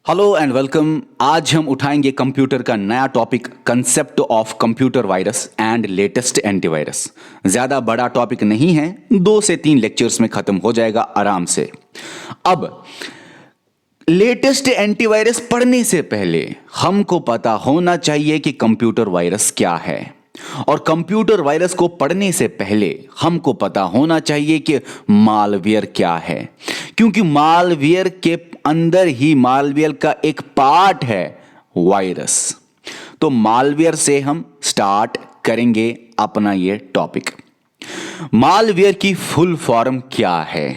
Hello and welcome. आज हम उठाएंगे कंप्यूटर का नया topic, concept of computer virus and latest antivirus. ज़्यादा बड़ा टॉपिक नहीं है, 2 से 3 लेक्चर्स में ख़त्म हो जाएगा आराम से। अब लेटेस्ट एंटीवायरस पढ़ने से पहले हमको पता होना चाहिए कि कंप्यूटर वायरस क्या है, और कंप्यूटर वायरस को पढ़ने से पहले हमको पता होना चाहिए कि मालवेयर क्या है, क्योंकि मालवेयर के अंदर ही मालवेयर का एक पार्ट है वायरस। तो मालवेयर से हम स्टार्ट करेंगे अपना ये टॉपिक। मालवेयर की फुल फॉर्म क्या है?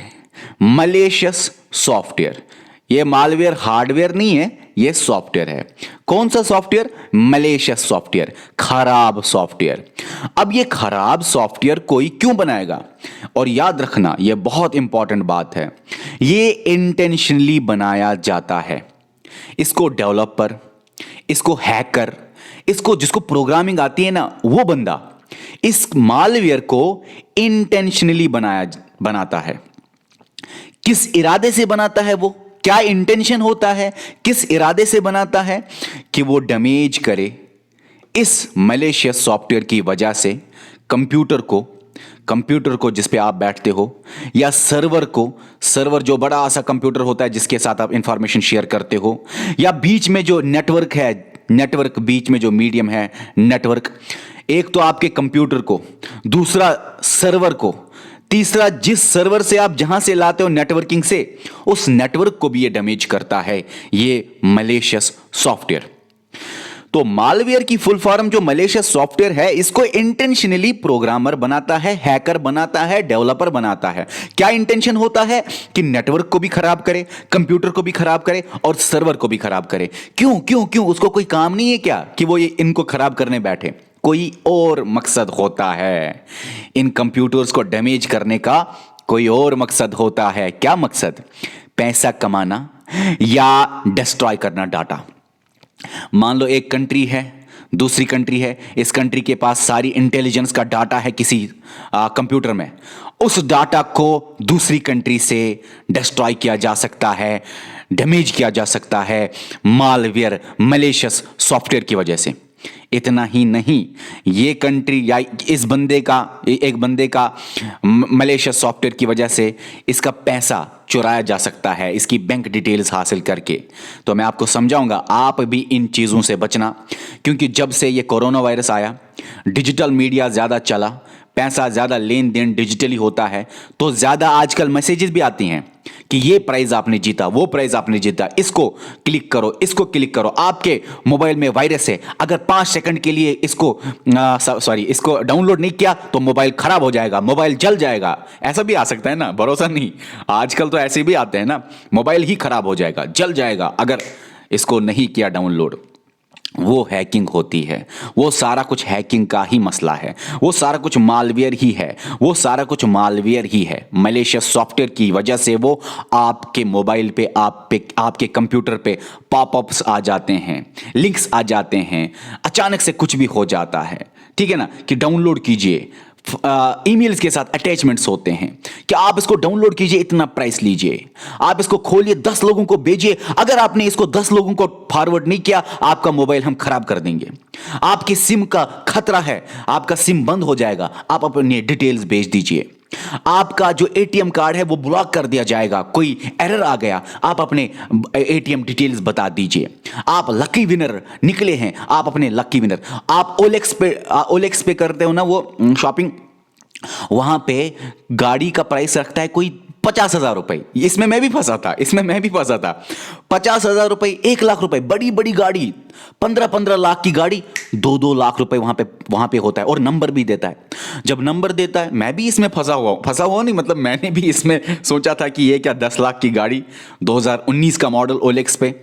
Malicious software. ये मालवेयर हार्डवेयर नहीं है, ये सॉफ्टवेयर है। कौन सा सॉफ्टवेयर? मलेशियस सॉफ्टवेयर, खराब सॉफ्टवेयर। अब ये खराब सॉफ्टवेयर कोई क्यों बनाएगा? और याद रखना, ये बहुत इंपॉर्टेंट बात है, ये इंटेंशनली बनाया जाता है। इसको डेवलपर, इसको हैकर, इसको जिसको प्रोग्रामिंग आती है ना, वो बंदा इस मालवेयर को इंटेंशनली बनाता है। किस इरादे से बनाता है? वो क्या इंटेंशन होता है, किस इरादे से बनाता है? कि वो डैमेज करे इस मलेशियस सॉफ्टवेयर की वजह से कंप्यूटर को जिस पे आप बैठते हो, या सर्वर जो बड़ा सा कंप्यूटर होता है जिसके साथ आप इंफॉर्मेशन शेयर करते हो, या बीच में जो नेटवर्क है, बीच में जो मीडियम है नेटवर्क। एक तो आपके कंप्यूटर को, दूसरा सर्वर को, तीसरा जिस सर्वर से आप जहां से लाते हो नेटवर्किंग से, उस नेटवर्क को भी ये डैमेज करता है, ये मलेशियस सॉफ्टवेयर। तो मालवेयर की फुल फॉर्म जो मलेशियस सॉफ्टवेयर है, इसको इंटेंशनली प्रोग्रामर बनाता है, हैकर बनाता है, डेवलपर बनाता है। क्या इंटेंशन होता है? कि नेटवर्क को भी खराब करे, कंप्यूटर को भी खराब करे, और सर्वर को भी खराब करे। क्यों क्यों क्यों? उसको कोई काम नहीं है क्या कि वो ये इनको खराब करने बैठे? कोई और मकसद होता है। इन कंप्यूटर्स को डैमेज करने का कोई और मकसद होता है। क्या मकसद? पैसा कमाना या डिस्ट्रॉय करना डाटा। मान लो एक कंट्री है, दूसरी कंट्री है, इस कंट्री के पास सारी इंटेलिजेंस का डाटा है किसी कंप्यूटर में। उस डाटा को दूसरी कंट्री से डिस्ट्रॉय किया जा सकता है, डैमेज किया जा सकता है मालवेयर, मलेशियस सॉफ्टवेयर की वजह से। इतना ही नहीं, ये कंट्री या इस बंदे का, एक बंदे का मलेशियस सॉफ्टवेयर की वजह से इसका पैसा चुराया जा सकता है, इसकी बैंक डिटेल्स हासिल करके। तो मैं आपको समझाऊंगा, आप भी इन चीज़ों से बचना, क्योंकि जब से ये कोरोना वायरस आया, डिजिटल मीडिया ज़्यादा चला, पैसा ज़्यादा लेन देन डिजिटली होता है, तो ज़्यादा आजकल मैसेजेस भी आती हैं कि ये प्राइज आपने जीता, वो प्राइज आपने जीता, इसको क्लिक करो, इसको क्लिक करो, आपके मोबाइल में वायरस है, अगर 5 सेकंड के लिए इसको डाउनलोड नहीं किया तो मोबाइल खराब हो जाएगा, मोबाइल जल जाएगा। ऐसा भी आ सकता है ना, भरोसा नहीं, आजकल तो ऐसे भी आते हैं ना, मोबाइल ही खराब हो जाएगा, जल जाएगा अगर इसको नहीं किया डाउनलोड। वो हैकिंग होती है, वो सारा कुछ हैकिंग का ही मसला है, वो सारा कुछ मालवेयर ही है, वो सारा कुछ मालवेयर ही है। मलेशियस सॉफ्टवेयर की वजह से वो आपके मोबाइल पे, आपके कंप्यूटर पे पॉपअप्स आ जाते हैं, लिंक्स आ जाते हैं, अचानक से कुछ भी हो जाता है, ठीक है ना, कि डाउनलोड कीजिए, ईमेल्स के साथ अटैचमेंट्स होते हैं कि आप इसको डाउनलोड कीजिए, इतना प्राइस लीजिए, आप इसको खोलिए, 10 लोगों को भेजिए, अगर आपने इसको 10 लोगों को फॉरवर्ड नहीं किया, आपका मोबाइल हम खराब कर देंगे, आपकी सिम का खतरा है, आपका सिम बंद हो जाएगा, आप अपनी डिटेल्स भेज दीजिए, आपका जो एटीएम कार्ड है वो ब्लॉक कर दिया जाएगा, कोई एरर आ गया, आप अपने एटीएम डिटेल्स बता दीजिए, आप लकी विनर निकले हैं, आप अपने लकी विनर, आप ओलेक्स पे करते हो ना वो शॉपिंग, वहां पे गाड़ी का प्राइस रखता है कोई 50,000 रुपए। इसमें मैं भी फंसा था, 50,000 रुपए, 1 लाख रुपए, बड़ी बड़ी गाड़ी, 15-15 लाख की गाड़ी, 2-2 लाख रुपए वहां पे होता है, और नंबर भी देता है। जब नंबर देता है, मैं भी इसमें फंसा हुआ नहीं, मतलब मैंने भी इसमें सोचा था कि ये क्या 10 लाख की गाड़ी, 2019 का मॉडल ओलेक्स पे,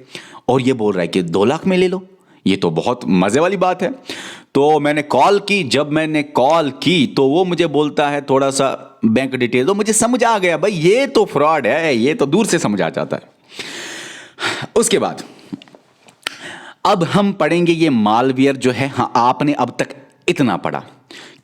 और ये बोल रहा है कि 2 लाख में ले लो, ये तो बहुत मजे वाली बात है। तो मैंने कॉल की, जब मैंने कॉल की तो वो मुझे बोलता है थोड़ा सा बैंक डिटेल, तो मुझे समझ आ गया भाई ये तो फ्रॉड है, ये तो दूर से समझ आ जाता है। उसके बाद अब हम पढ़ेंगे ये मालवेयर जो है। हाँ, आपने अब तक इतना पढ़ा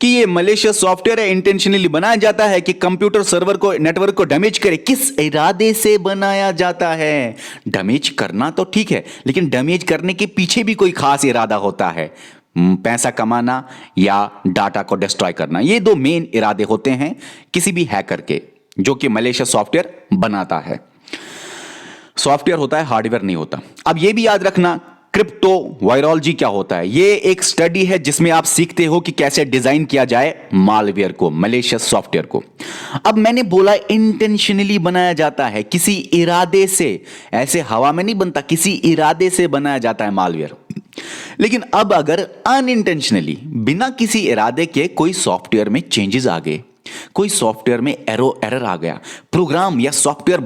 कि ये मलेशियस सॉफ्टवेयर है, इंटेंशनली बनाया जाता है कि कंप्यूटर सर्वर को, नेटवर्क को डैमेज करे। किस इरादे से बनाया जाता है? डैमेज करना तो ठीक है, लेकिन डैमेज करने के पीछे भी कोई खास इरादा होता है। पैसा कमाना या डाटा को डिस्ट्रॉय करना, ये दो मेन इरादे होते हैं किसी भी हैकर के, जो कि मलेशियस सॉफ्टवेयर बनाता है। सॉफ्टवेयर होता है, हार्डवेयर नहीं होता। अब ये भी याद रखना, क्रिप्टो वायरोलॉजी क्या होता है? ये एक स्टडी है जिसमें आप सीखते हो कि कैसे डिजाइन किया जाए मालवेयर को, मलेशियस सॉफ्टवेयर को। अब मैंने बोला इंटेंशनली बनाया जाता है, किसी इरादे से, ऐसे हवा में नहीं बनता, किसी इरादे से बनाया जाता है मालवेयर। लेकिन अब अगर अनइंटेंशनली, बिना किसी इरादे के कोई सॉफ्टवेयर में चेंजेस आ गए, कोई सॉफ्टवेयर में एरर आ गया, प्रोग्राम या सॉफ्टवेयर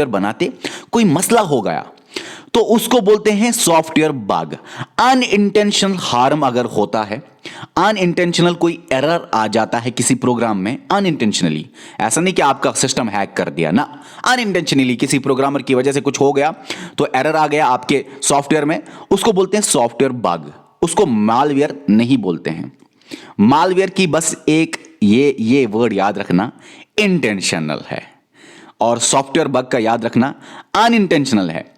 बनाते कोई मसला हो गया, तो उसको बोलते हैं सॉफ्टवेयर बग। अनइंटेंशनल हार्म अगर होता है, अनइंटेंशनल कोई एरर आ जाता है किसी प्रोग्राम में, अनइंटेंशनली, ऐसा नहीं कि आपका सिस्टम हैक कर दिया ना, अनइंटेंशनली किसी प्रोग्रामर की वजह से कुछ हो गया तो एरर आ गया आपके सॉफ्टवेयर में, उसको बोलते हैं सॉफ्टवेयर बग। उसको मालवेयर नहीं बोलते हैं। मालवेयर की बस एक ये वर्ड याद रखना, इंटेंशनल है, और सॉफ्टवेयर बग का याद रखना अनइंटेंशनल है।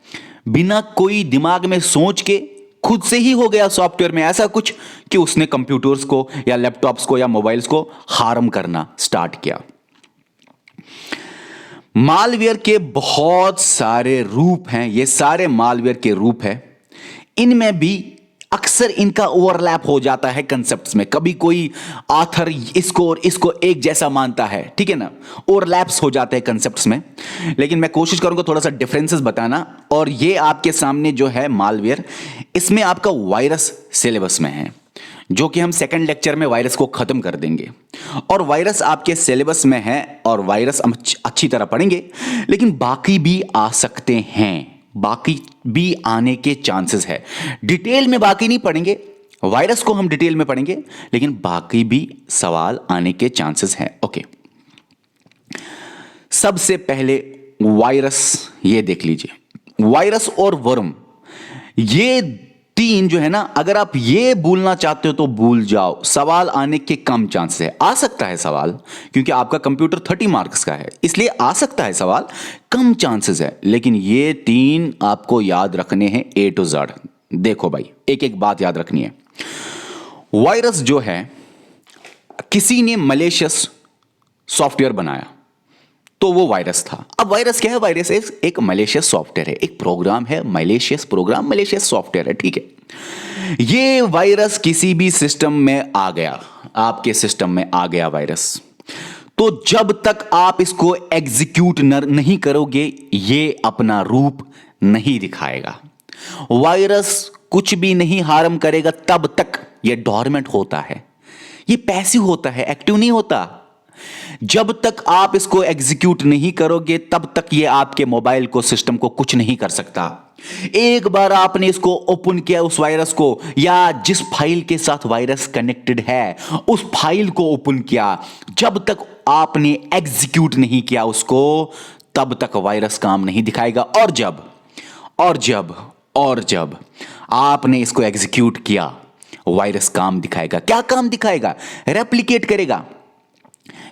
बिना कोई दिमाग में सोच के खुद से ही हो गया सॉफ्टवेयर में ऐसा कुछ कि उसने कंप्यूटर्स को या लैपटॉप्स को या मोबाइल्स को हार्म करना स्टार्ट किया। मालवेयर के बहुत सारे रूप हैं, ये सारे मालवेयर के रूप हैं। इनमें भी अक्सर इनका ओवरलैप हो जाता है कंसेप्ट्स में। कभी कोई ऑथर इसको और इसको एक जैसा मानता है, ठीक है ना, ओवरलैप्स हो जाते हैं कंसेप्ट्स में। लेकिन मैं कोशिश करूंगा थोड़ा सा डिफरेंसेस बताना। और ये आपके सामने जो है मालवेयर, इसमें आपका वायरस सिलेबस में है, जो कि हम सेकंड लेक्चर में वायरस को खत्म कर देंगे। और वायरस आपके सिलेबस में है और वायरस हम अच्छी तरह पढ़ेंगे, लेकिन बाकी भी आ सकते हैं, बाकी भी आने के चांसेस है। डिटेल में बाकी नहीं पढ़ेंगे, वायरस को हम डिटेल में पढ़ेंगे, लेकिन बाकी भी सवाल आने के चांसेस हैं। ओके, सबसे पहले वायरस, ये देख लीजिए, वायरस और वर्म, ये तीन जो है ना, अगर आप ये भूलना चाहते हो तो भूल जाओ, सवाल आने के कम चांसेस है। आ सकता है सवाल, क्योंकि आपका कंप्यूटर 30 मार्क्स का है, इसलिए आ सकता है सवाल, कम चांसेस है। लेकिन ये तीन आपको याद रखने हैं A to Z। देखो भाई, एक एक बात याद रखनी है। वायरस जो है, किसी ने मलेशियस सॉफ्टवेयर बनाया तो वो वायरस था। अब वायरस क्या है? वायरस एक मलेशियस सॉफ्टवेयर है, एक प्रोग्राम है, मलेशियस प्रोग्राम, मलेशियस सॉफ्टवेयर है, ठीक है। ये वायरस किसी भी सिस्टम में आ गया, आपके सिस्टम में आ गया वायरस, तो जब तक आप इसको एग्जीक्यूट नहीं करोगे, ये अपना रूप नहीं दिखाएगा। वायरस कुछ भी नहीं हार्म करेगा तब तक ये डोरमेंट होता है, ये पैसिव होता है, एक्टिव नहीं होता। जब तक आप इसको एग्जीक्यूट नहीं करोगे तब तक ये आपके मोबाइल को, सिस्टम को कुछ नहीं कर सकता। एक बार आपने इसको ओपन किया, उस वायरस को, या जिस फाइल के साथ वायरस कनेक्टेड है उस फाइल को ओपन किया, जब तक आपने एग्जीक्यूट नहीं किया उसको, तब तक वायरस काम नहीं दिखाएगा। और जब आपने इसको एग्जीक्यूट किया, वायरस काम दिखाएगा। क्या काम दिखाएगा? रेप्लिकेट करेगा।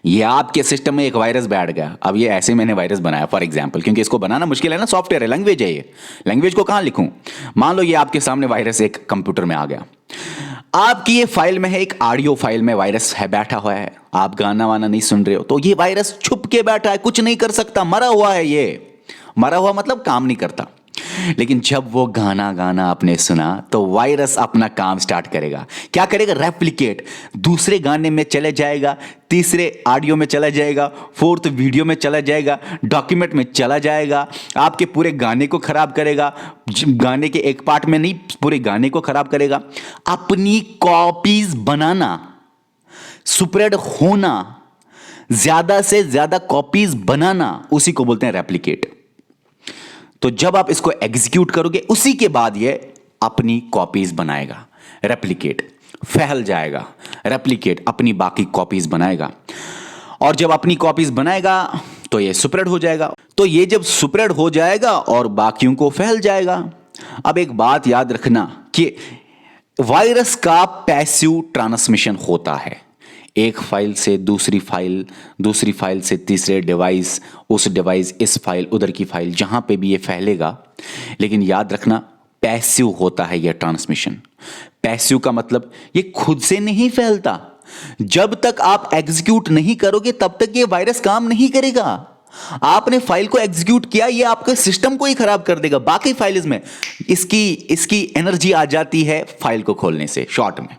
ये आपके सिस्टम में एक वायरस बैठ गया। अब ये ऐसे मैंने वायरस बनाया फॉर एग्जांपल, क्योंकि इसको बनाना मुश्किल है ना, सॉफ्टवेयर है, लैंग्वेज है, ये लैंग्वेज को कहां लिखूं। मान लो ये आपके सामने वायरस एक कंप्यूटर में आ गया, आपकी ये फाइल में है, एक ऑडियो फाइल में वायरस है, बैठा हुआ है, आप गाना वाना नहीं सुन रहे हो, तो ये वायरस छुप के बैठा है, कुछ नहीं कर सकता, मरा हुआ है। ये मरा हुआ मतलब काम नहीं करता। लेकिन जब वो गाना आपने सुना तो वायरस अपना काम स्टार्ट करेगा। क्या करेगा? रेप्लिकेट, दूसरे गाने में चले जाएगा, तीसरे ऑडियो में चला जाएगा, फोर्थ वीडियो में चला जाएगा, डॉक्यूमेंट में चला जाएगा, आपके पूरे गाने को खराब करेगा, गाने के एक पार्ट में नहीं, पूरे गाने को खराब करेगा। अपनी कॉपीज बनाना, स्प्रेड होना, ज्यादा से ज्यादा कॉपीज बनाना, उसी को बोलते हैं रेप्लिकेट। तो जब आप इसको एग्जीक्यूट करोगे, उसी के बाद ये अपनी कॉपीज बनाएगा। रेप्लिकेट, फैल जाएगा, रेप्लिकेट अपनी बाकी कॉपीज बनाएगा, और जब अपनी कॉपीज बनाएगा तो ये स्प्रेड हो जाएगा। तो ये जब स्प्रेड हो जाएगा और बाकियों को फैल जाएगा। अब एक बात याद रखना कि वायरस का पैसिव ट्रांसमिशन होता है, एक फाइल से दूसरी फाइल, दूसरी फाइल से तीसरे डिवाइस, उस डिवाइस इस फाइल, उधर की फाइल, जहां पे भी ये फैलेगा। लेकिन याद रखना पैसिव होता है ये ट्रांसमिशन। पैसिव का मतलब ये खुद से नहीं फैलता। जब तक आप एग्जीक्यूट नहीं करोगे तब तक ये वायरस काम नहीं करेगा। आपने फाइल को एग्जीक्यूट किया, ये आपके सिस्टम को ही खराब कर देगा। बाकी फाइल्स में इसकी एनर्जी आ जाती है फाइल को खोलने से। शॉर्ट में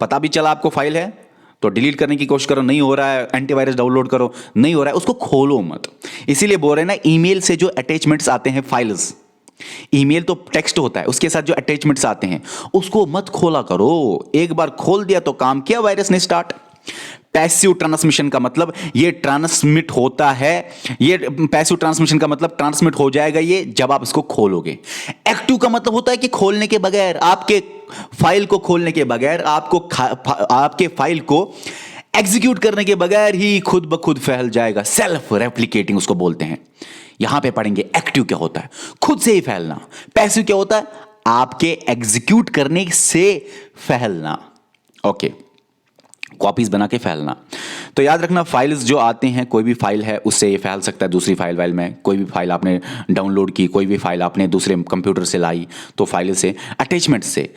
पता भी चला आपको फाइल है तो डिलीट करने की कोशिश करो, नहीं हो रहा है, एंटीवायरस डाउनलोड करो, नहीं हो रहा है, उसको खोलो मत। इसीलिए बोल रहे हैं ना, ईमेल से जो अटैचमेंट्स आते हैं, फाइल्स, ईमेल तो टेक्स्ट होता है, उसके साथ जो अटैचमेंट्स आते हैं उसको मत खोला करो। एक बार खोल दिया तो काम किया वायरस ने स्टार्ट। पैसिव ट्रांसमिशन का मतलब ये ट्रांसमिट होता है, ये पैसिव ट्रांसमिशन का मतलब ट्रांसमिट हो जाएगा ये जब आप इसको खोलोगे। एक्टिव का मतलब होता है कि खोलने के बगैर, आपके फाइल को खोलने के बगैर, आपके फाइल को एग्जीक्यूट करने के बगैर ही खुद ब खुद फैल जाएगा। सेल्फ रेप्लिकेटिंग उसको बोलते हैं। यहां पे पढ़ेंगे एक्टिव क्या होता है, खुद से ही फैलना। पैसिव क्या होता है, आपके एग्जीक्यूट करने से फैलना। ओके, कॉपीज बना के फैलना। तो याद रखना, फाइल्स जो आते हैं, कोई भी फाइल है उससे ये फैल सकता है दूसरी फाइल में। कोई भी फाइल आपने डाउनलोड की, कोई भी फाइल आपने दूसरे कंप्यूटर से लाई, तो फाइल से, अटैचमेंट से,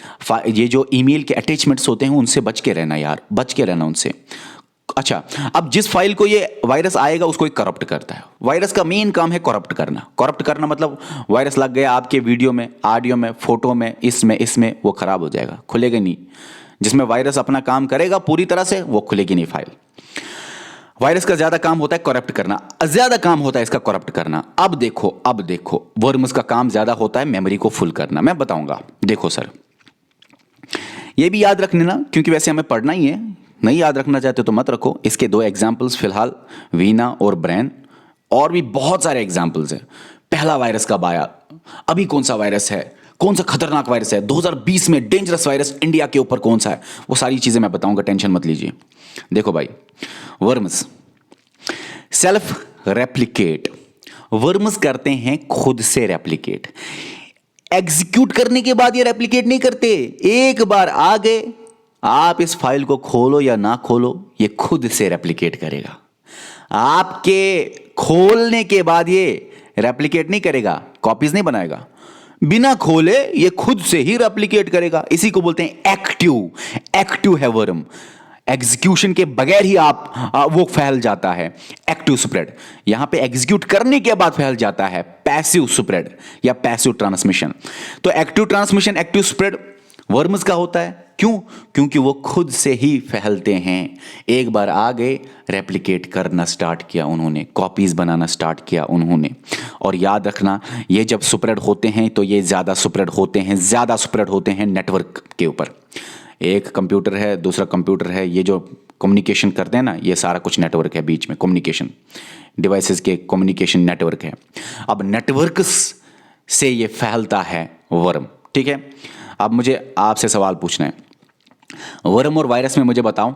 ये जो ईमेल के अटैचमेंट्स होते हैं उनसे बच के रहना यार, बच के रहना उनसे। अच्छा, अब जिस फाइल को ये वायरस आएगा उसको करप्ट करता है। वायरस का मेन काम है करप्ट करना। करप्ट करना मतलब वायरस लग गया आपके वीडियो में, ऑडियो में, फोटो में, इसमें, वो खराब हो जाएगा, खुलेगा नहीं। जिसमें वायरस अपना काम करेगा पूरी तरह से, वो खुलेगी नहीं फाइल। वायरस का ज्यादा काम होता है करप्ट करना, ज्यादा काम होता है इसका करप्ट करना। अब देखो वर्म्स का काम ज्यादा होता है मेमोरी को फुल करना। मैं बताऊंगा, देखो सर, ये भी याद रखने ना, क्योंकि वैसे हमें पढ़ना ही है। नहीं याद रखना चाहते तो मत रखो। इसके दो एग्जाम्पल्स फिलहाल, वीना और ब्रेन, और भी बहुत सारे एग्जाम्पल्स हैं। पहला वायरस कब आया, अभी कौन सा वायरस है, कौन सा खतरनाक वायरस है, 2020 में डेंजरस वायरस इंडिया के ऊपर कौन सा है, वो सारी चीजें मैं बताऊंगा, टेंशन मत लीजिए। देखो भाई, वर्म्स सेल्फ रेप्लिकेट, वर्म्स करते हैं खुद से रेप्लिकेट। एग्जीक्यूट करने के बाद ये रेप्लिकेट नहीं करते। एक बार आ गए, आप इस फाइल को खोलो या ना खोलो, ये खुद से रेप्लिकेट करेगा। आपके खोलने के बाद ये रेप्लिकेट नहीं करेगा, कॉपीज नहीं बनाएगा। बिना खोले ये खुद से ही रेप्लिकेट करेगा। इसी को बोलते हैं एक्टिव। एक्टिव है वर्म, एग्जीक्यूशन के बगैर ही वो फैल जाता है। एक्टिव स्प्रेड, यहां पे एग्जीक्यूट करने के बाद फैल जाता है पैसिव स्प्रेड या पैसिव ट्रांसमिशन। तो active transmission, active spread worms का होता है। क्यों? क्योंकि वो खुद से ही फैलते हैं। एक बार आ गए, रेप्लिकेट करना स्टार्ट किया उन्होंने, कॉपीज बनाना स्टार्ट किया उन्होंने। और याद रखना, ये जब स्प्रेड होते हैं तो ये ज्यादा स्प्रेड होते हैं नेटवर्क के ऊपर। एक कंप्यूटर है, दूसरा कंप्यूटर है, ये जो कम्युनिकेशन करते हैं ना, ये सारा कुछ नेटवर्क है बीच में, कम्युनिकेशन डिवाइसेस के कम्युनिकेशन नेटवर्क है। अब नेटवर्क्स से ये फैलता है वर्म, ठीक है। अब मुझे आपसे सवाल पूछना है, वर्म और वायरस में मुझे बताओ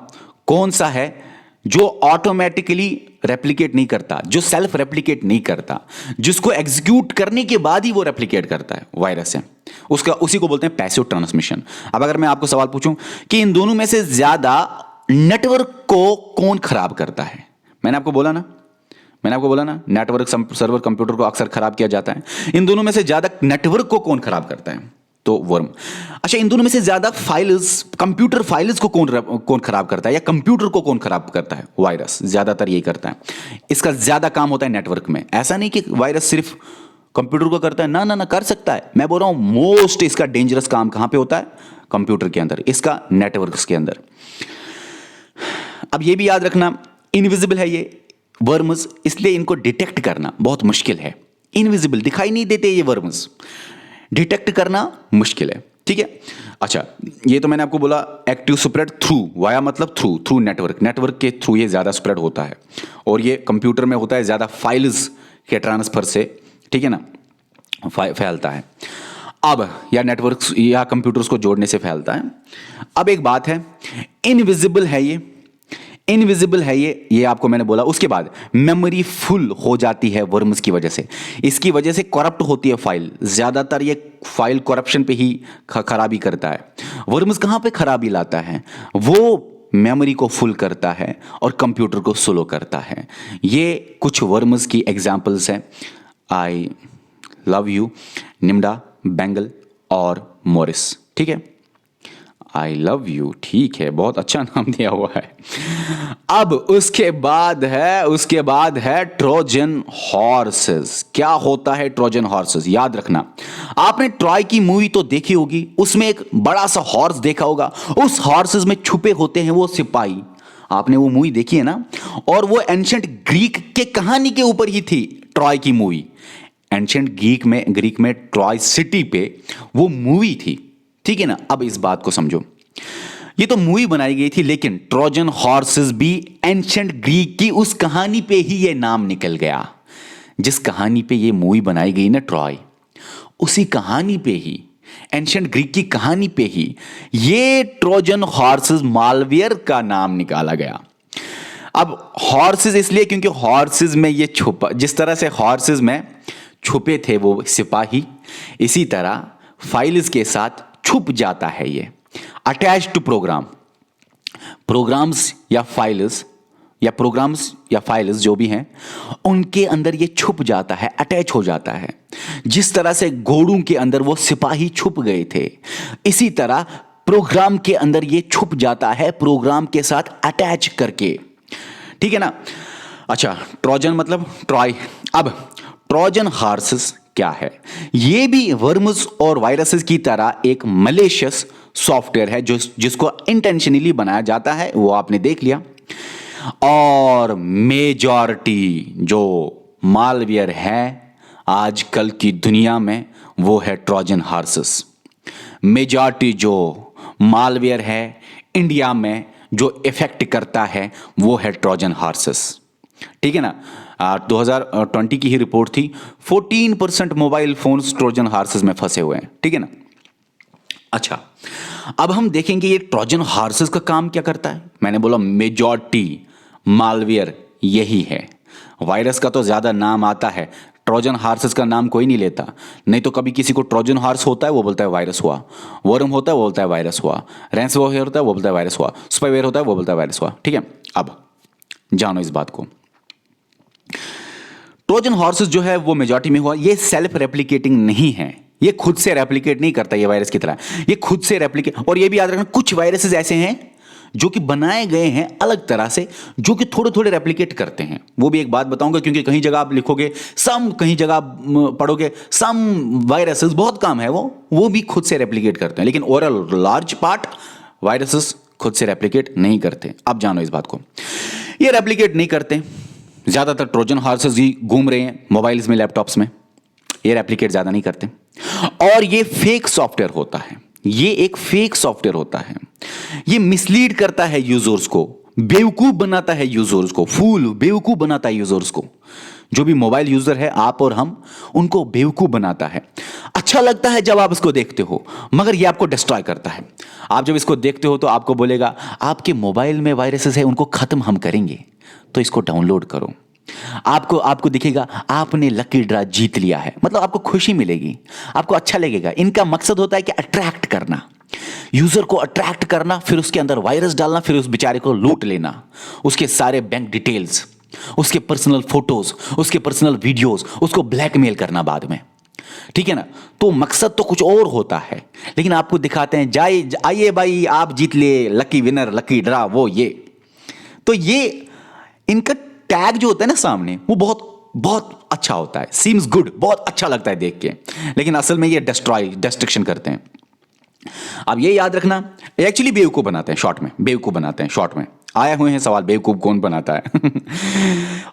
कौन सा है जो ऑटोमेटिकली रेप्लिकेट नहीं करता, जो सेल्फ रेप्लिकेट नहीं करता, जिसको एग्जीक्यूट करने के बाद ही वो रेप्लिकेट करता है? वायरस है, उसी को बोलते हैं पैसिव ट्रांसमिशन। अब अगर मैं आपको सवाल पूछूं कि इन दोनों में से ज्यादा नेटवर्क को कौन खराब करता है, मैंने आपको बोला ना नेटवर्क सर्वर कंप्यूटर को अक्सर खराब किया जाता है। इन दोनों में से ज्यादा नेटवर्क को कौन खराब करता है? तो वर्म। अच्छा, इन दोनों में से ज्यादा कंप्यूटर फाइल्स को कौन खराब करता है, या कंप्यूटर को कौन खराब करता है? वायरस ज्यादातर यही करता है। इसका ज्यादा काम होता है नेटवर्क में। ऐसा नहीं कि वायरस सिर्फ कंप्यूटर को करता है, ना कर सकता है। मैं बोल रहा हूं मोस्ट इसका डेंजरस काम कहां पे होता है? कंप्यूटर के अंदर, इसका नेटवर्क्स के अंदर। अब ये भी याद रखना, इनविजिबल है ये वर्म्स, इसलिए इनको डिटेक्ट करना बहुत मुश्किल है। इनविजिबल, दिखाई नहीं देते ये वर्म्स, डिटेक्ट करना मुश्किल है, ठीक है। अच्छा, ये तो मैंने आपको बोला एक्टिव स्प्रेड थ्रू, वाया मतलब थ्रू नेटवर्क के थ्रू ये ज्यादा स्प्रेड होता है। और ये कंप्यूटर में होता है ज्यादा फाइल्स के ट्रांसफर से, ठीक है ना, फैलता है। अब या नेटवर्क्स या कंप्यूटर्स को जोड़ने से फैलता है। अब एक बात है, इनविजिबल है ये आपको मैंने बोला। उसके बाद मेमोरी फुल हो जाती है वर्म्स की वजह से। इसकी वजह से करप्ट होती है फाइल, ज्यादातर ये फाइल करप्शन पे ही खराबी करता है। वर्म्स कहाँ पे खराबी लाता है? वो मेमोरी को फुल करता है और कंप्यूटर को स्लो करता है। ये कुछ वर्म्स की एग्जांपल्स हैं। आई लव यू, निम्डा, बेंगल और मोरिस। ठीक है, आई लव यू, ठीक है, बहुत अच्छा नाम दिया हुआ है। अब उसके बाद है ट्रोजन हॉर्सेस। क्या होता है ट्रोजन हॉर्सेस? याद रखना, आपने ट्रॉय की मूवी तो देखी होगी, उसमें एक बड़ा सा हॉर्स देखा होगा। उस हॉर्सेस में छुपे होते हैं वो सिपाही। आपने वो मूवी देखी है ना? और वो एंशिएंट ग्रीक के कहानी के ऊपर ही थी ट्रॉय की मूवी। एंशिएंट ग्रीक में ट्रॉय सिटी पे वो मूवी थी। ठीक है ना? अब इस बात को समझो, ये तो मूवी बनाई गई थी, लेकिन ट्रोजन हॉर्सेस भी एंशिएंट ग्रीक की उस कहानी पे ही ये नाम निकल गया। जिस कहानी पे ये मूवी बनाई गई ना ट्रॉय, उसी कहानी पे ही, एंशिएंट ग्रीक की कहानी पे ही ये ट्रोजन हॉर्सेस मालवेयर का नाम निकाला गया। अब हॉर्सेस इसलिए क्योंकि हॉर्सेस में ये छुपा, जिस तरह से हॉर्सेस में छुपे थे वो सिपाही, इसी तरह फाइल्स के साथ छुप जाता है ये। अटैच टू प्रोग्राम्स या फाइल्स जो भी हैं, उनके अंदर ये छुप जाता है, अटैच हो जाता है। जिस तरह से घोड़ों के अंदर वो सिपाही छुप गए थे, इसी तरह प्रोग्राम के अंदर ये छुप जाता है, प्रोग्राम के साथ अटैच करके। ठीक है ना? अच्छा, ट्रोजन मतलब ट्रॉय। अब ट्रोजन हॉर्सेस क्या है? ये भी वर्म्स और वायरसेस की तरह एक मलेशियस सॉफ्टवेयर है जिसको इंटेंशनली बनाया जाता है, वो आपने देख लिया। और मेजॉरिटी जो मालवेयर है आजकल की दुनिया में, वो है ट्रोजन हॉर्सेस। मेजॉरिटी जो मालवेयर है इंडिया में जो इफेक्ट करता है, वो है ट्रोजन हॉर्सेस। ठीक है ना? 2020 की ही रिपोर्ट थी, 14% मोबाइल फोन्स ट्रोजन हॉर्सेस में फंसे हुए हैं। ठीक है ना? अच्छा, अब हम देखेंगे ये ट्रोजन हॉर्सेस का काम क्या करता है। मैंने बोला मेजॉरिटी मालवेयर यही है। वायरस का तो ज्यादा नाम आता है, ट्रोजन हॉर्सेस का नाम कोई नहीं लेता। नहीं तो कभी किसी को ट्रोजन हॉर्स होता है वो बोलता है वायरस हुआ, वर्म होता है वो बोलता है वायरस हुआ, रैंसमवेयर होता है वो बोलता है वायरस हुआ, स्पाईवेयर होता है वो बोलता है वायरस हुआ। ठीक है, अब जानो इस बात को। ट्रोजन हॉर्सेस जो है वो मेजॉरिटी में हुआ, ये सेल्फ रेप्लिकेटिंग नहीं है, ये खुद से रेप्लिकेट नहीं करता, ये वायरस की तरह ये खुद से रेप्लिकेट। और ये भी याद रखना, कुछ वायरसेस ऐसे हैं जो कि बनाए गए हैं अलग तरह से, जो कि थोड़े थोड़े रेप्लिकेट करते हैं। वो भी एक बात बताऊंगा, क्योंकि कहीं जगह आप लिखोगे सम, कहीं जगह आप पढ़ोगे सम वायरसेस, बहुत काम है वो भी खुद से रेप्लिकेट करते हैं, लेकिन ओवरऑल लार्ज पार्ट वायरसेस खुद से रेप्लिकेट नहीं करते। अब जानो इस बात को, ये रेप्लिकेट नहीं करते। ज्यादातर ट्रोजन हॉर्सेस ही घूम रहे हैं मोबाइल्स में, लैपटॉप्स में, ये रेप्लिकेट ज्यादा नहीं करते। और ये फेक सॉफ्टवेयर होता है, ये एक फेक सॉफ्टवेयर होता है। ये मिसलीड करता है यूजर्स को, बेवकूफ बनाता है यूजर्स को, बेवकूफ बनाता है यूजर्स को। जो भी मोबाइल यूजर है, आप और हम, उनको बेवकूफ बनाता है। अच्छा लगता है जब आप इसको देखते हो, मगर ये आपको डिस्ट्रॉय करता है। आप जब इसको देखते हो तो आपको बोलेगा आपके मोबाइल में वायरसेस है, उनको खत्म हम करेंगे, तो इसको डाउनलोड करो। आपको दिखेगा आपने लकी ड्रा जीत लिया है, मतलब आपको खुशी मिलेगी, आपको अच्छा लगेगा। इनका मकसद होता है कि अट्रैक्ट करना, यूजर को अट्रैक्ट करना, फिर उसके अंदर वायरस डालना, फिर उस बेचारे को लूट लेना, उसके सारे बैंक डिटेल्स, उसके पर्सनल फोटोज, उसके पर्सनल वीडियोस, उसको ब्लैकमेल करना बाद में। ठीक है ना? तो मकसद तो कुछ और होता है, लेकिन आपको दिखाते हैं आइए भाई आप जीत लिए, लकी विनर, लकी ड्रा, वो ये। तो ये इनका टैग जो होता है ना सामने, वो बहुत बहुत अच्छा होता है, सीम्स गुड, बहुत अच्छा लगता है देख के, लेकिन असल में ये डिस्ट्रक्शन करते हैं। अब ये याद रखना, एक्चुअली बेवकूफ बनाते हैं, शॉर्ट में बेवकूफ बनाते हैं। शॉर्ट में आए हुए हैं सवाल, बेवकूफ कौन बनाता है?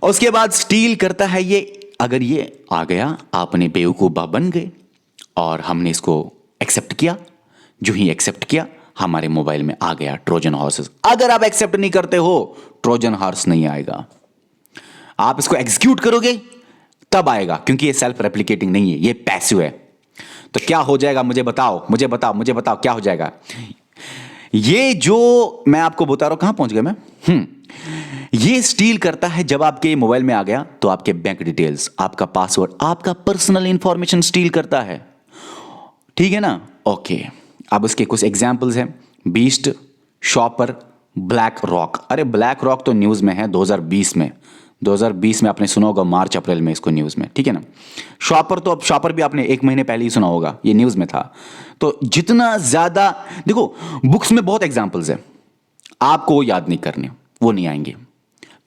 और उसके बाद स्टील करता है ये। अगर ये आ गया, आपने बेवकूफ बन गए और हमने इसको एक्सेप्ट किया। जो ही एक्सेप्ट किया, हमारे मोबाइल में आ गया ट्रोजन हॉर्सेस। अगर आप एक्सेप्ट नहीं करते हो, ट्रोजन हॉर्स नहीं आएगा। आप इसको एग्जीक्यूट करोगे तब आएगा, क्योंकि ये सेल्फ रेप्लिकेटिंग नहीं है, ये पैसिव है। तो क्या हो जाएगा, मुझे बताओ क्या हो जाएगा। ये जो मैं आपको बता रहा हूं, कहां पहुंच गया मैं? ये स्टील करता है, जब आपके मोबाइल में आ गया तो आपके बैंक डिटेल्स, आपका पासवर्ड, आपका पर्सनल इंफॉर्मेशन स्टील करता है। ठीक है ना? ओके, अब उसके कुछ एग्जाम्पल्स हैं, बीस्ट, शॉपर, ब्लैक रॉक। अरे ब्लैक रॉक तो न्यूज़ में है 2020 में, 2020 में आपने सुना होगा मार्च अप्रैल में इसको न्यूज़ में, ठीक है ना। शॉपर तो अब शॉपर भी आपने एक महीने पहले ही सुना होगा, ये न्यूज़ में था। तो जितना ज़्यादा देखो, बुक्स में बहुत एग्जाम्पल्स है, आपको वो याद नहीं करने, वो नहीं आएंगे।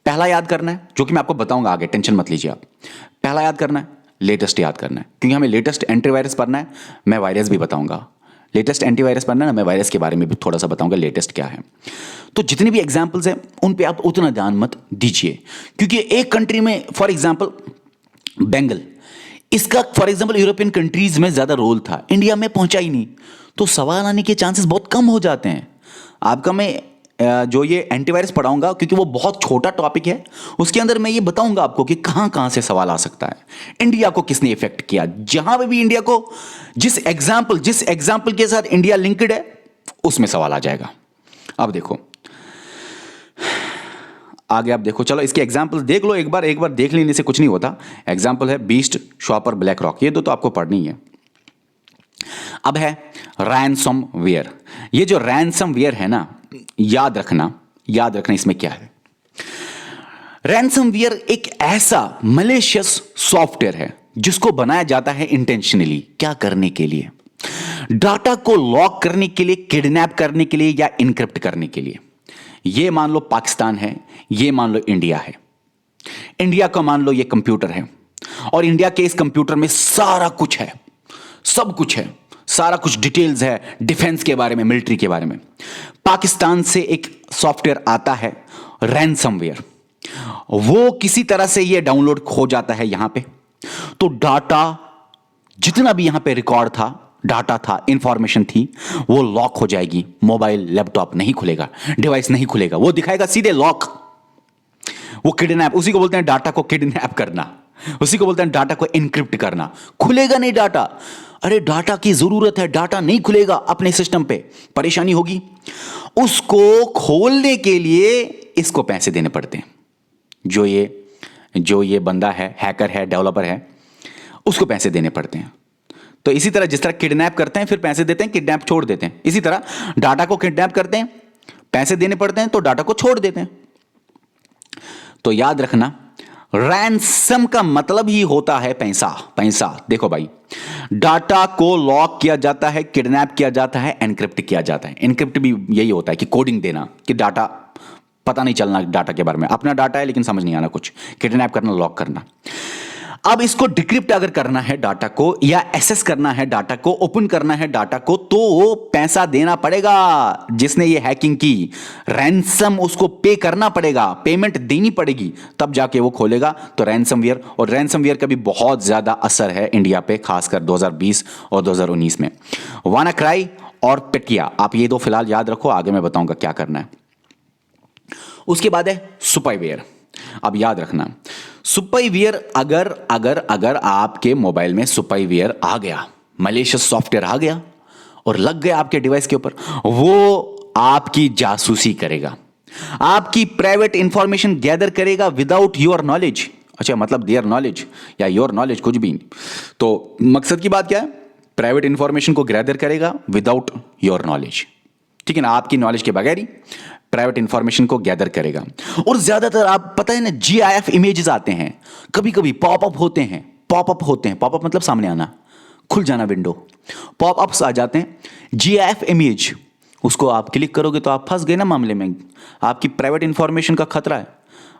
पहला याद करना है, जो कि मैं आपको बताऊंगा आगे, टेंशन मत लीजिए आप। पहला याद करना है, लेटेस्ट याद करना है, क्योंकि हमें लेटेस्ट एंटीवायरस पढ़ना है। मैं वायरस भी बताऊंगा, लेटेस्ट एंटीवायरस पढ़ना है ना, मैं वायरस के बारे में भी थोड़ा सा बताऊंगा लेटेस्ट क्या है। तो जितने भी एग्जाम्पल्स हैं उन पे आप उतना ध्यान मत दीजिए, क्योंकि एक कंट्री में फॉर एग्जाम्पल बेंगल, इसका फॉर एग्जाम्पल यूरोपियन कंट्रीज में ज्यादा रोल था, इंडिया में पहुंचा ही नहीं, तो सवाल आने के चांसेस बहुत कम हो जाते हैं। आपका मैं जो ये एंटीवायरस पढ़ाऊंगा, क्योंकि वो बहुत छोटा टॉपिक है, उसके अंदर मैं ये बताऊंगा आपको कि कहां कहां से सवाल आ सकता है, इंडिया को किसने इफेक्ट किया, जहां पे भी इंडिया को जिस एग्जाम्पल के साथ इंडिया लिंक्ड है उसमें सवाल आ जाएगा। अब देखो आगे, आप देखो, चलो इसके एग्जाम्पल देख लो, एक बार देख लेने से कुछ नहीं होता। एग्जाम्पल है बीस्ट, शॉपर, ब्लैक रॉक, ये दो तो आपको पढ़नी है। अब है रैनसमवेयर। ये जो रैनसमवेयर है ना, याद रखना इसमें क्या है। रैनसमवेयर एक ऐसा मलेशियस सॉफ्टवेयर है जिसको बनाया जाता है इंटेंशनली, क्या करने के लिए, डाटा को लॉक करने के लिए, किडनैप करने के लिए या इनक्रिप्ट करने के लिए। ये मान लो पाकिस्तान है, ये मान लो इंडिया है, इंडिया का मान लो ये कंप्यूटर है, और इंडिया के इस कंप्यूटर में सारा कुछ है, सब कुछ है, सारा कुछ डिटेल्स है डिफेंस के बारे में, मिलिट्री के बारे में। पाकिस्तान से एक सॉफ्टवेयर आता है रैनसमवेयर, वो किसी तरह से ये डाउनलोड हो जाता है यहां पे, तो डाटा जितना भी यहां पे रिकॉर्ड था, डाटा था, इंफॉर्मेशन थी, वो लॉक हो जाएगी। मोबाइल, लैपटॉप नहीं खुलेगा, डिवाइस नहीं खुलेगा, वो दिखाएगा सीधे लॉक। वो किडनैप, उसी को बोलते हैं डाटा को किडनैप करना, उसी को बोलते हैं डाटा को इनक्रिप्ट करना। खुलेगा नहीं डाटा, अरे डाटा की जरूरत है, डाटा नहीं खुलेगा अपने सिस्टम पे, परेशानी होगी। उसको खोलने के लिए इसको पैसे देने पड़ते हैं। जो ये बंदा है, हैकर है, डेवलपर है, उसको पैसे देने पड़ते हैं। तो इसी तरह जिस तरह किडनैप करते हैं फिर पैसे देते हैं, किडनैप छोड़ देते हैं, इसी तरह डाटा को किडनैप करते हैं, पैसे देने पड़ते हैं, तो डाटा को छोड़ देते हैं। तो याद रखना, रैंसम का मतलब ही होता है पैसा। देखो भाई, डाटा को लॉक किया जाता है, किडनैप किया जाता है, एनक्रिप्ट किया जाता है। एनक्रिप्ट भी यही होता है कि कोडिंग देना, कि डाटा पता नहीं चलना डाटा के बारे में, अपना डाटा है लेकिन समझ नहीं आना कुछ, किडनैप करना, लॉक करना। अब इसको डिक्रिप्ट अगर करना है डाटा को, या एक्सेस करना है डाटा को, ओपन करना है डाटा को, तो पैसा देना पड़ेगा। जिसने ये हैकिंग की, रैंसम, उसको पे करना पड़ेगा, पेमेंट देनी पड़ेगी, तब जाके वो खोलेगा। तो रैंसमवेयर, और रैंसमवेयर का भी बहुत ज्यादा असर है इंडिया पे, खासकर 2020 और 2019 में। वानाक्राई और पेटिया, आप ये दो फिलहाल याद रखो, आगे मैं बताऊंगा क्या करना है। उसके बाद है स्पाईवेयर। अब याद रखना, स्पाईवेयर अगर आपके मोबाइल में स्पाईवेयर आ गया, मलेशियस सॉफ्टवेयर आ गया और लग गया आपके डिवाइस के ऊपर, वो आपकी जासूसी करेगा, आपकी प्राइवेट इंफॉर्मेशन गैदर करेगा विदाउट योर नॉलेज। अच्छा, मतलब देयर नॉलेज या योर नॉलेज, कुछ भी। तो मकसद की बात क्या है, प्राइवेट इंफॉर्मेशन को गैदर करेगा विदाउट योर नॉलेज, ठीक है ना, आपकी नॉलेज के बगैर ही प्राइवेट इंफॉर्मेशन को गैदर करेगा। और ज्यादातर आप पता है ना, GIF इमेजेस आते हैं, कभी कभी पॉपअप होते हैं, पॉपअप मतलब सामने आना, खुल जाना विंडो, पॉपअप्स आ जाते हैं, GIF इमेज, उसको आप क्लिक करोगे तो आप फंस गए ना मामले में, आपकी प्राइवेट इंफॉर्मेशन का खतरा है,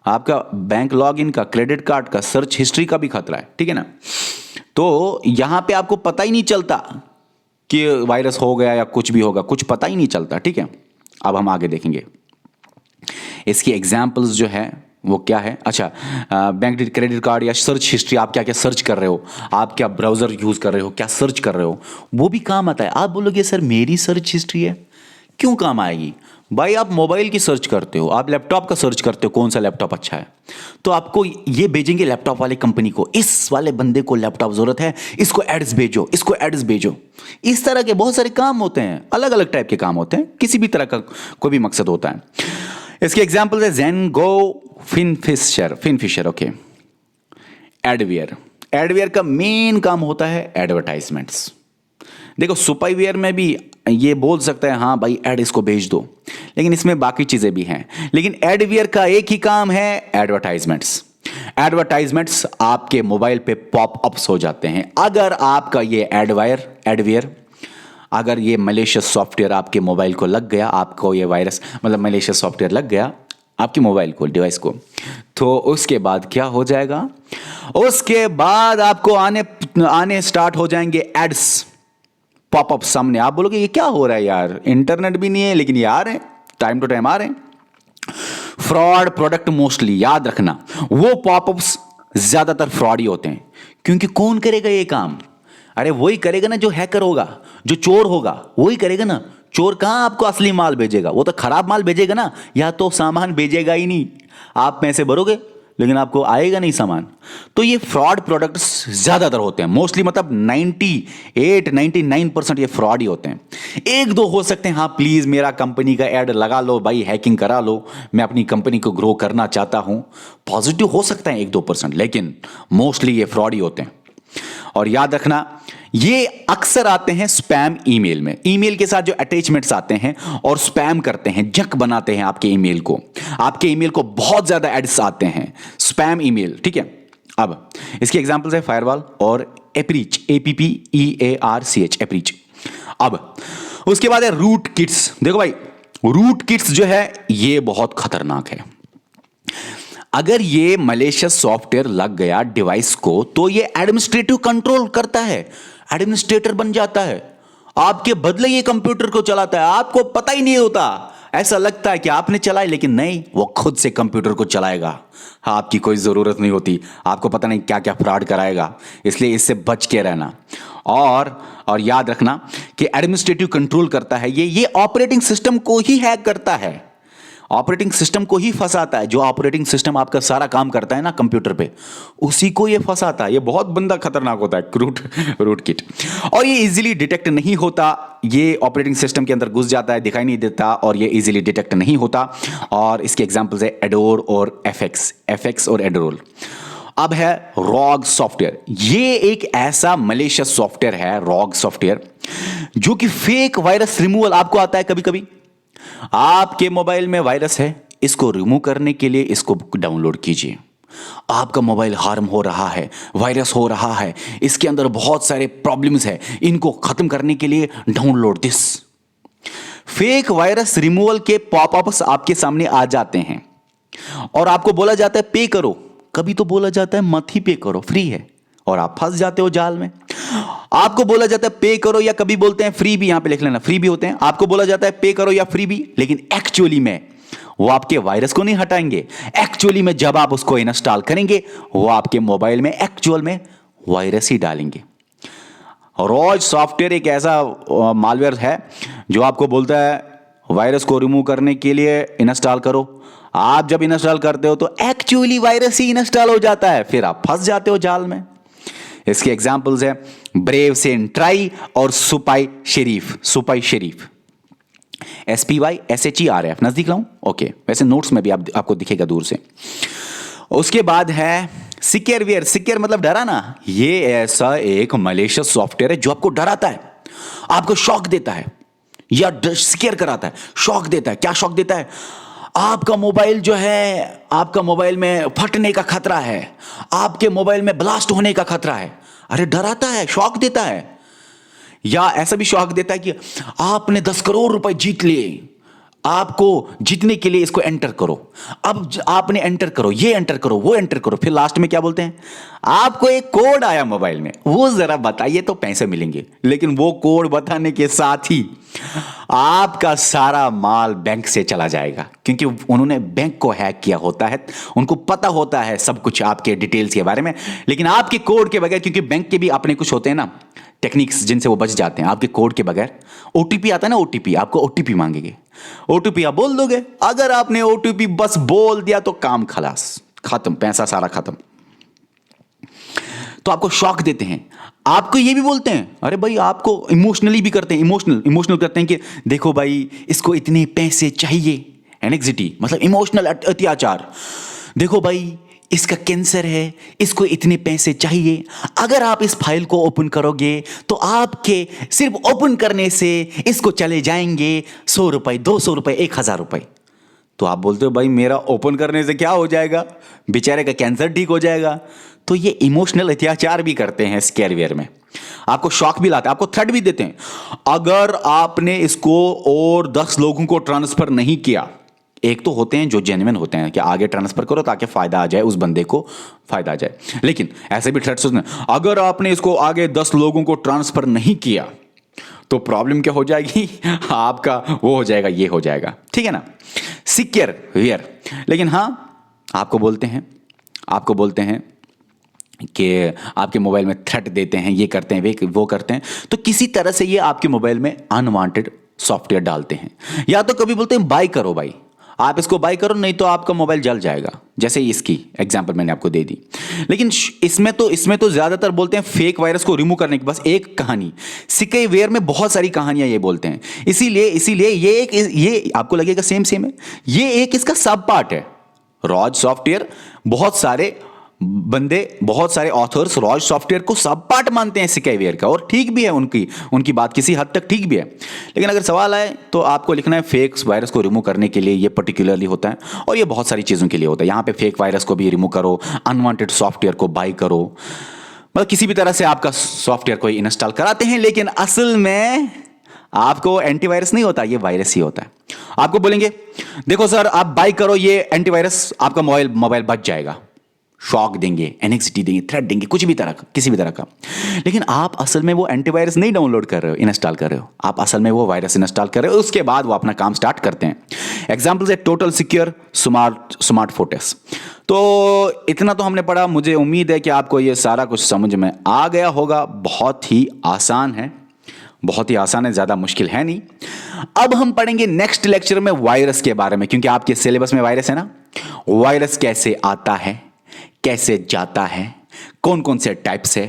आपका बैंक लॉगिन का, क्रेडिट कार्ड का, सर्च हिस्ट्री का भी खतरा है, ठीक है ना। तो यहां पे आपको पता ही नहीं चलता कि वायरस हो गया या कुछ भी होगा, कुछ पता ही नहीं चलता, ठीक है। अब हम आगे देखेंगे इसकी एग्जाम्पल्स जो है वो क्या है। अच्छा, बैंक क्रेडिट कार्ड या सर्च हिस्ट्री, आप क्या क्या सर्च कर रहे हो, आप क्या ब्राउजर यूज कर रहे हो, क्या सर्च कर रहे हो, वो भी काम आता है। आप बोलोगे सर मेरी सर्च हिस्ट्री है, क्यों काम आएगी भाई? आप मोबाइल की सर्च करते हो, आप लैपटॉप का सर्च करते हो, कौन सा लैपटॉप अच्छा है, तो आपको ये भेजेंगे लैपटॉप वाले कंपनी को, इस वाले बंदे को लैपटॉप जरूरत है, इसको एड्स भेजो, इसको एड्स भेजो। इस तरह के बहुत सारे काम होते हैं, अलग अलग टाइप के काम होते हैं, किसी भी तरह का कोई भी मकसद होता है। इसके एग्जाम्पल है ज़ेनगो, फिनफिशर, ओके। एडवेयर का मेन काम होता है एडवर्टाइजमेंट्स। देखो स्पाईवेयर में भी ये बोल सकता है हाँ भाई ऐड इसको भेज दो, लेकिन इसमें बाकी चीजें भी हैं। लेकिन एडवेयर का एक ही काम है, एडवर्टाइजमेंट्स। एडवर्टाइजमेंट्स आपके मोबाइल पे पॉप अप्स हो जाते हैं। अगर आपका ये एडवेयर अगर ये मलेशियस सॉफ्टवेयर आपके मोबाइल को लग गया, आपको ये वायरस मतलब मलेशियस सॉफ्टवेयर लग गया आपके मोबाइल को, डिवाइस को, तो उसके बाद क्या हो जाएगा, उसके बाद आपको आने स्टार्ट हो जाएंगे एड्स, पॉपअप सामने। आप बोलोगे ये क्या हो रहा है यार, इंटरनेट भी नहीं है लेकिन ये आ रहे हैं, टाइम टू टाइम आ रहे हैं। फ्रॉड प्रोडक्ट मोस्टली याद रखना, वो पॉपअप्स ज्यादातर फ्रॉड ही होते हैं, क्योंकि कौन करेगा ये काम? अरे वही करेगा ना जो हैकर होगा, जो चोर होगा वही करेगा ना। चोर कहां आपको असली माल भेजेगा, वो तो खराब माल भेजेगा ना, या तो सामान भेजेगा ही नहीं। आप पैसे भरोगे लेकिन आपको आएगा नहीं सामान। तो ये फ्रॉड प्रोडक्ट्स ज्यादातर होते हैं मोस्टली, मतलब 98-99% ये फ्रॉड ही होते हैं। एक दो हो सकते हैं हाँ प्लीज मेरा कंपनी का ऐड लगा लो भाई, हैकिंग करा लो, मैं अपनी कंपनी को ग्रो करना चाहता हूं, पॉजिटिव हो सकता है 1-2%, लेकिन मोस्टली ये फ्रॉड ही होते हैं। और याद रखना ये अक्सर आते हैं स्पैम ईमेल में, ईमेल के साथ जो अटैचमेंट्स आते हैं और स्पैम करते हैं, जंक बनाते हैं आपके ईमेल को। आपके ईमेल को बहुत ज्यादा एड्स आते हैं, स्पैम ईमेल, ठीक है। अब इसके एग्जांपल्स है फायरवॉल और एप्रीच, APPEARCH, एप्रीच। अब उसके बाद है रूट किट्स। देखो भाई रूट किट्स जो है ये बहुत खतरनाक है। अगर ये मलेशियस सॉफ्टवेयर लग गया डिवाइस को तो ये एडमिनिस्ट्रेटिव कंट्रोल करता है, एडमिनिस्ट्रेटर बन जाता है, आपके बदले ये कंप्यूटर को चलाता है, आपको पता ही नहीं होता। ऐसा लगता है कि आपने चलाया लेकिन नहीं, वो खुद से कंप्यूटर को चलाएगा, आपकी कोई जरूरत नहीं होती। आपको पता नहीं क्या क्या फ्रॉड कराएगा, इसलिए इससे बच के रहना। और याद रखना कि एडमिनिस्ट्रेटिव कंट्रोल करता है, ये ऑपरेटिंग सिस्टम को ही हैक करता है, ऑपरेटिंग सिस्टम को ही फंसाता है। जो ऑपरेटिंग सिस्टम आपका सारा काम करता है ना कंप्यूटर पे, उसी को ये फंसाता है। ये बहुत बंदा खतरनाक होता है रूट किट। और ये इजीली डिटेक्ट नहीं होता, ये ऑपरेटिंग सिस्टम के अंदर घुस जाता है, दिखाई नहीं देता, और ये इजीली डिटेक्ट नहीं होता। और इसके एग्जांपल्स है एडोर और एफएक्स और एडोरोल। अब है रॉग सॉफ्टवेयर। ये एक ऐसा मलेशियस सॉफ्टवेयर है, रॉग सॉफ्टवेयर, जो कि फेक वायरस रिमूवल आपको आता है। कभी कभी आपके मोबाइल में वायरस है, इसको रिमूव करने के लिए इसको डाउनलोड कीजिए। आपका मोबाइल हार्म हो रहा है, वायरस हो रहा है, इसके अंदर बहुत सारे प्रॉब्लम्स है, इनको खत्म करने के लिए download this. Fake virus removal के पॉपअप्स आपके सामने आ जाते हैं और आपको बोला जाता है पे करो, कभी तो बोला जाता है मत ही पे करो, फ्री है, और आप फंस जाते हो जाल में। आपको बोला जाता है पे करो, या कभी बोलते हैं फ्री भी, यहां पे लिख लेना फ्री भी होते हैं। आपको बोला जाता है पे करो या फ्री भी, लेकिन एक्चुअली में वो आपके वायरस को नहीं हटाएंगे। एक्चुअली में जब आप उसको इंस्टॉल करेंगे वो आपके मोबाइल में एक्चुअल में वायरस ही डालेंगे। रॉज सॉफ्टवेयर एक ऐसा मालवेयर है जो आपको बोलता है वायरस को रिमूव करने के लिए इंस्टॉल करो। आप जब इंस्टॉल करते हो तो एक्चुअली वायरस ही इंस्टॉल हो जाता है, फिर आप फंस जाते हो जाल में। इसके एग्जाम्पल्स है ब्रेव सेन ट्राई और सुपाई शरीफ, SPYSHERF, नजदीक लाऊं? ओके, वैसे नोट्स में भी आपको दिखेगा दूर से। उसके बाद है सिक्योरवेयर। सिक्योर मतलब डराना। ये ऐसा एक मलेशियस सॉफ्टवेयर है जो आपको डराता है, आपको शॉक देता है, या सिक्योर कराता है, शॉक देता है। क्या शॉक देता है? आपका मोबाइल जो है, आपका मोबाइल में फटने का खतरा है, आपके मोबाइल में ब्लास्ट होने का खतरा है। अरे डराता है, शॉक देता है। या ऐसा भी शॉक देता है कि आपने 10 करोड़ रुपए जीत लिए, आपको जीतने के लिए इसको एंटर करो। अब आपने एंटर करो, ये एंटर करो, वो एंटर करो, फिर लास्ट में क्या बोलते हैं, आपको एक कोड आया मोबाइल में, वो जरा बताइए तो पैसे मिलेंगे। लेकिन वो कोड बताने के साथ ही आपका सारा माल बैंक से चला जाएगा, क्योंकि उन्होंने बैंक को हैक किया होता है, उनको पता होता है सब कुछ आपके डिटेल्स के बारे में। लेकिन आपके कोड के बगैर, क्योंकि बैंक के भी अपने कुछ होते हैं ना टेक्निक्स जिनसे वो बच जाते हैं, आपके कोड के बगैर ओटीपी आता है ना, ओटीपी आपको ओटीपी मांगेंगे, ओटीपी आप बोल दोगे। अगर आपने ओटीपी बस बोल दिया तो काम खलास, खत्म, पैसा सारा खत्म। तो आपको शॉक देते हैं, आपको ये भी बोलते हैं, अरे भाई आपको इमोशनली भी करते हैं, इमोशनल करते हैं कि देखो भाई इसको इतने पैसे चाहिए, एनेक्सिटी मतलब इमोशनल अत्याचार। देखो भाई इसका कैंसर है, इसको इतने पैसे चाहिए। अगर आप इस फाइल को ओपन करोगे तो आपके सिर्फ ओपन करने से इसको चले जाएंगे 100 रुपए, 200 रुपए, 1000 रुपए। तो आप बोलते हो भाई मेरा ओपन करने से क्या हो जाएगा, बेचारे का कैंसर ठीक हो जाएगा। तो ये इमोशनल अत्याचार भी करते हैं स्कैरवेयर में, आपको शॉक भी लाते हैं, आपको थ्रेट भी देते हैं। अगर आपने इसको और 10 लोगों को ट्रांसफर नहीं किया, एक तो होते हैं जो जेन्युइन होते हैं कि आगे ट्रांसफर करो ताकि फायदा आ जाए, उस बंदे को फायदा आ जाए, लेकिन ऐसे भी थ्रेट्स होते हैं, अगर आपने इसको आगे 10 लोगों को ट्रांसफर नहीं किया तो प्रॉब्लम क्या हो जाएगी, आपका वो हो जाएगा, ये हो जाएगा, ठीक है ना, सिक्योर वेयर। लेकिन हाँ आपको बोलते हैं कि आपके मोबाइल में थ्रेट देते हैं, ये करते हैं, वो करते हैं, तो किसी तरह से ये आपके मोबाइल में अनवांटेड सॉफ्टवेयर डालते हैं। या तो कभी बोलते हैं बाय करो भाई, आप इसको बाय करो नहीं तो आपका मोबाइल जल जाएगा, जैसे इसकी एग्जांपल मैंने आपको दे दी। लेकिन इसमें तो ज्यादातर बोलते हैं फेक वायरस को रिमूव करने की बस एक कहानी, सिक्योरवेयर में बहुत सारी कहानियां ये बोलते हैं। इसीलिए ये आपको लगेगा सेम है, ये एक इसका सब पार्ट है। रॉज सॉफ्टवेयर, बहुत सारे बंदे, बहुत सारे ऑथर्स रॉज सॉफ्टवेयर को सब पार्ट मानते हैं सिक्योरवेयर का, और ठीक भी है, उनकी बात किसी हद तक ठीक भी है। लेकिन अगर सवाल आए तो आपको लिखना है फेक वायरस को रिमूव करने के लिए ये पर्टिकुलरली होता है, और ये बहुत सारी चीज़ों के लिए होता है। यहाँ पे फेक वायरस को भी रिमूव करो, अनवांटेड सॉफ्टवेयर को बाय करो, मतलब किसी भी तरह से आपका सॉफ्टवेयर को इंस्टॉल कराते हैं, लेकिन असल में आपको एंटीवायरस नहीं होता, ये वायरस ही होता है। आपको बोलेंगे देखो सर आप बाय करो ये एंटीवायरस, आपका मोबाइल बच जाएगा, शॉक देंगे, एनेक्सिटी देंगे, थ्रेट देंगे, कुछ भी तरह का, किसी भी तरह का। लेकिन आप असल में वो एंटीवायरस नहीं डाउनलोड कर रहे हो, इंस्टॉल कर रहे हो, आप असल में वो वायरस इंस्टॉल कर रहे हो, उसके बाद वो अपना काम स्टार्ट करते हैं। एग्जाम्पल्स है टोटल सिक्योर, स्मार्ट फोटेस। तो इतना तो हमने पढ़ा, मुझे उम्मीद है कि आपको ये सारा कुछ समझ में आ गया होगा। बहुत ही आसान है, ज़्यादा मुश्किल है नहीं। अब हम पढ़ेंगे नेक्स्ट लेक्चर में वायरस के बारे में, क्योंकि आपके सिलेबस में वायरस है ना। वायरस कैसे आता है, कैसे जाता है, कौन कौन से टाइप्स है,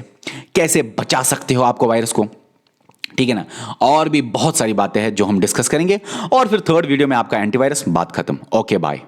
कैसे बचा सकते हो आपको वायरस को, ठीक है ना। और भी बहुत सारी बातें हैं जो हम डिस्कस करेंगे, और फिर थर्ड वीडियो में आपका एंटीवायरस, बात खत्म। Okay bye.